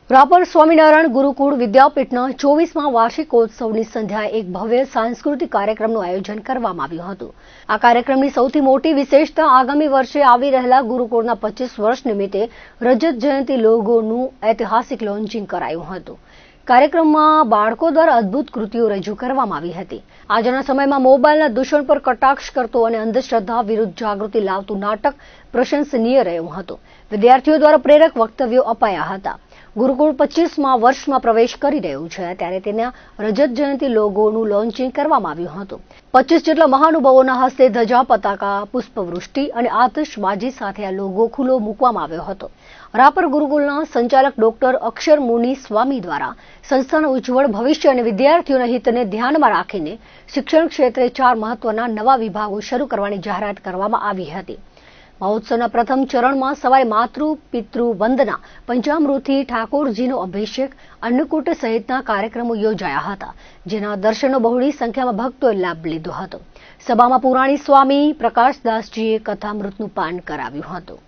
રાપર સ્વામિનારાયણ ગુરુકુળ વિદ્યાપીઠના 24મા વાર્ષિકોત્સવની સંધ્યાએ એક ભવ્ય સાંસ્કૃતિક કાર્યક્રમનું આયોજન કરવામાં આવ્યું હતું। આ કાર્યક્રમની સૌથી મોટી વિશેષતા આગામી વર્ષે આવી રહેલા ગુરુકુળના 25 વર્ષ નિમિત્તે રજત જયંતિ લોગોનું ઐતિહાસિક લોન્ચિંગ કરાયું હતું। કાર્યક્રમમાં બાળકો દ્વારા અદ્ભુત કૃતિઓ રજૂ કરવામાં આવી હતી। આજના સમયમાં મોબાઈલના દૂષણ પર કટાક્ષ કરતો અને અંધશ્રદ્ધા વિરુદ્ધ જાગૃતિ લાવતું નાટક પ્રશંસનીય રહ્યું હતું। વિદ્યાર્થીઓ દ્વારા પ્રેરક વક્તવ્યો અપાયા હતા। ગુરુકુળ 25મા વર્ષમાં પ્રવેશ કરી રહ્યું છે ત્યારે તેના રજત જયંતિ લોગોનું લોન્ચિંગ કરવામાં આવ્યું હતું। 25 જેટલા મહાનુભાવોના હસ્તે ધજા પતાકા પુષ્પવૃષ્ટિ અને આતશબાજી સાથે આ લોગો ખુલ્લો મૂકવામાં આવ્યો હતો। રાપર ગુરુકુળના સંચાલક ડોક્ટર અક્ષર મુનિ સ્વામી દ્વારા સંસ્થાના ઉજ્જવળ ભવિષ્ય અને વિદ્યાર્થીઓના હિતને ધ્યાનમાં રાખીને શિક્ષણ ક્ષેત્રે 4 મહત્વના નવા વિભાગો શરૂ કરવાની જાહેરાત કરવામાં આવી હતી। મહોત્સવના પ્રથમ ચરણમાં સવારે માતૃ પિતૃ વંદના પંચામૃતથી ઠાકોરજીનો અભિષેક અન્નકૂટ સહિતના કાર્યક્રમો યોજાયા હતા, જેના દર્શનો બહોળી સંખ્યામાં ભક્તોએ લાભ લીધો હતો। સભામાં પુરાણી સ્વામી પ્રકાશદાસજીએ કથામૃતનું પાન કરાવ્યું હતું।